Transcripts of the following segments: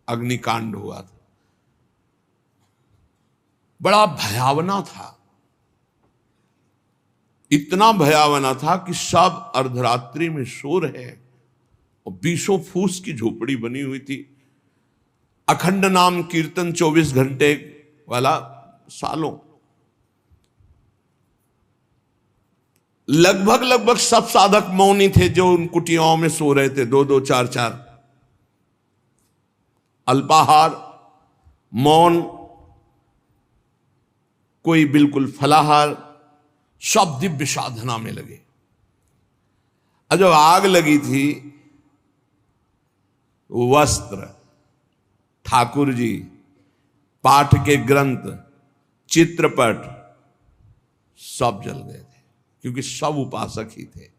अग्निकांड हुआ था, बड़ा भयावना था। इतना भयावना था कि सब अर्धरात्रि में सो रहे और 20 फूस की झोपड़ी बनी हुई थी। अखंड नाम कीर्तन 24 घंटे वाला सालों। लगभग सब साधक मौनी थे जो उन कुटियाओं में सो रहे थे, 2-2, 4-4। अल्पाहार, मौन, कोई बिल्कुल फलाहार, सब दिव्य साधना में लगे। और जब आग लगी थी, वस्त्र, ठाकुर जी, पाठ के ग्रंथ, चित्रपट सब जल गए थे, क्योंकि सब उपासक ही थे।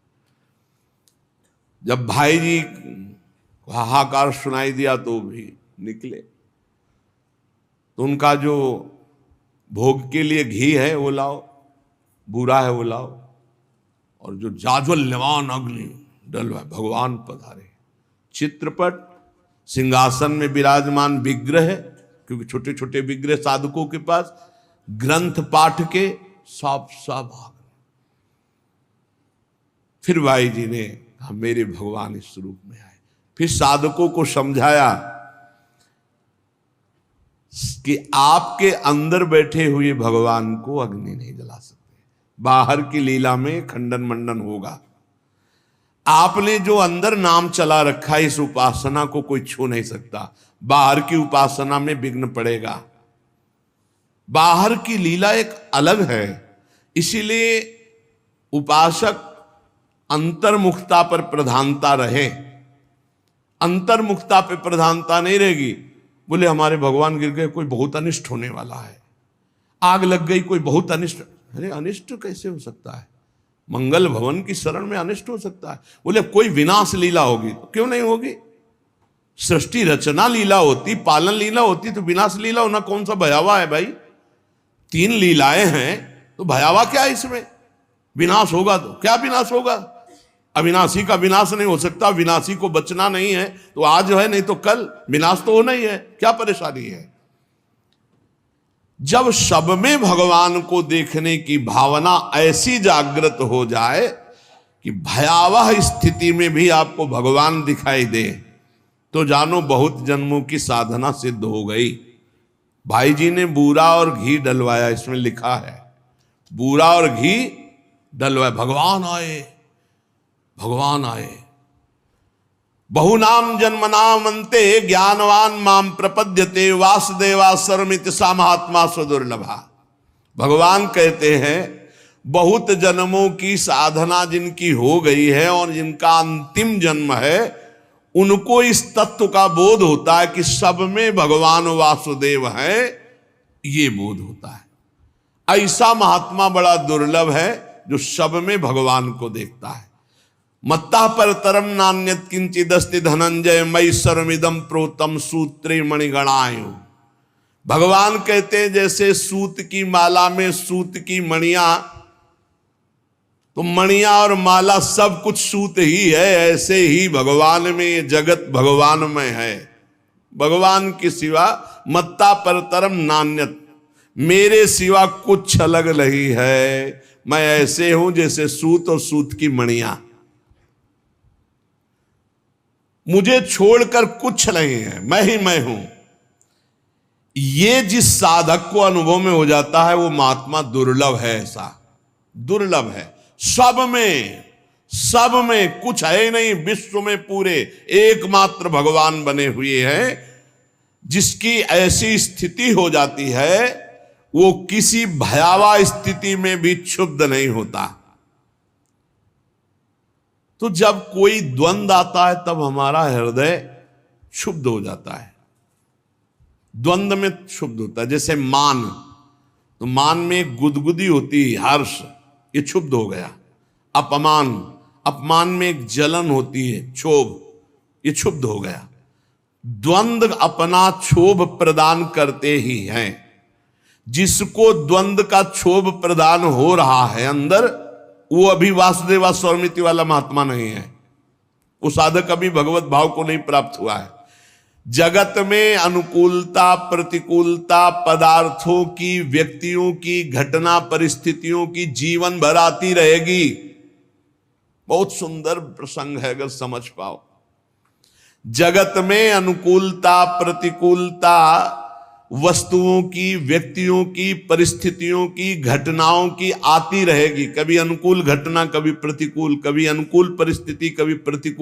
जब भाई जी को हाहाकार सुनाई दिया तो भी निकले, तो उनका जो भोग के लिए घी है वो लाओ, बूरा है वो लाओ, और जो जाज्वल्यमान अग्नि डलवा, भगवान पधारे। चित्रपट, सिंहासन में विराजमान विग्रह है, क्योंकि छोटे छोटे विग्रह साधकों के पास, ग्रंथ पाठ के सब आ गए। फिर भाई जी ने कहा मेरे भगवान इस रूप में आए। फिर साधकों को समझाया कि आपके अंदर बैठे हुए भगवान को अग्नि नहीं जला सकते, बाहर की लीला में खंडन मंडन होगा। आपने जो अंदर नाम चला रखा है, इस उपासना को कोई छू नहीं सकता। बाहर की उपासना में विघ्न पड़ेगा। बाहर की लीला एक अलग है, इसीलिए उपासक अंतर्मुखता पर प्रधानता रहे। अंतर्मुखता पर प्रधानता नहीं रहेगी, बोले हमारे भगवान गिर गए, कोई बहुत अनिष्ट होने वाला है, आग लग गई, कोई बहुत अनिष्ट। अरे अनिष्ट कैसे हो सकता है? मंगल भवन की शरण में अनिष्ट हो सकता है? बोले कोई विनाश लीला होगी, तो क्यों नहीं होगी? सृष्टि रचना लीला होती, पालन लीला होती, तो विनाश लीला होना कौन सा भयावह है भाई? 3 लीलाएं हैं, तो भयावह क्या है इसमें? विनाश होगा तो क्या विनाश होगा? अविनाशी का विनाश नहीं हो सकता, विनाशी को बचना नहीं है, तो आज है नहीं तो कल विनाश तो होना ही है, क्या परेशानी है? जब सब में भगवान को देखने की भावना ऐसी जागृत हो जाए कि भयावह स्थिति में भी आपको भगवान दिखाई दे, तो जानो बहुत जन्मों की साधना सिद्ध हो गई। भाई जी ने बूरा और घी डलवाया, इसमें लिखा है बूरा और घी डलवाया, भगवान आए, भगवान आए। बहुनाम जन्मनाम अन्ते ज्ञानवान माम प्रपद्यते वासुदेवा सर्वमिति सा महात्मा सुदुर्लभा। भगवान कहते हैं बहुत जन्मों की साधना जिनकी हो गई है और जिनका अंतिम जन्म है, उनको इस तत्व का बोध होता है कि सब में भगवान वासुदेव है, ये बोध होता है। ऐसा महात्मा बड़ा दुर्लभ है जो सब में भगवान को देखता है। मत्ता पर तरम नान्यत किंचिदस्ति धनंजय मई सर्वमिदम प्रोतम सूत्रे मणिगणायु। भगवान कहते हैं जैसे सूत की माला में सूत की मणियां, तो मणियां और माला सब कुछ सूत ही है, ऐसे ही भगवान में ये जगत भगवान में है। भगवान के सिवा मत्ता पर तरम नान्यत, मेरे सिवा कुछ अलग नहीं है। मैं ऐसे हूं जैसे सूत और सूत की मणियां, मुझे छोड़कर कुछ नहीं है, मैं ही मैं हूं। ये जिस साधक को अनुभव में हो जाता है वो महात्मा दुर्लभ है। ऐसा दुर्लभ है। सब में कुछ है नहीं, विश्व में पूरे एकमात्र भगवान बने हुए हैं। जिसकी ऐसी स्थिति हो जाती है वो किसी भयावह स्थिति में भी क्षुब्ध नहीं होता। तो जब कोई द्वंद आता है तब हमारा हृदय क्षुब्ध हो जाता है, द्वंद में क्षुब्ध होता है। जैसे मान, तो मान में गुदगुदी होती है, हर्ष, ये क्षुब्ध हो गया। अपमान, अपमान में एक जलन होती है, क्षोभ, ये क्षुब्ध हो गया। द्वंद अपना क्षोभ प्रदान करते ही हैं। जिसको द्वंद का क्षोभ प्रदान हो रहा है अंदर, वो अभी वासुदेवा स्वरमिति वाला महात्मा नहीं है। वो साधक अभी भगवत भाव को नहीं प्राप्त हुआ है। जगत में अनुकूलता प्रतिकूलता पदार्थों की, व्यक्तियों की, घटना परिस्थितियों की जीवन भर आती रहेगी। बहुत सुंदर प्रसंग है अगर समझ पाओ। जगत में अनुकूलता प्रतिकूलता वस्तुओं की, व्यक्तियों की, परिस्थितियों की, घटनाओं की आती रहेगी। कभी अनुकूल घटना, कभी प्रतिकूल, कभी अनुकूल परिस्थिति, कभी प्रतिकूल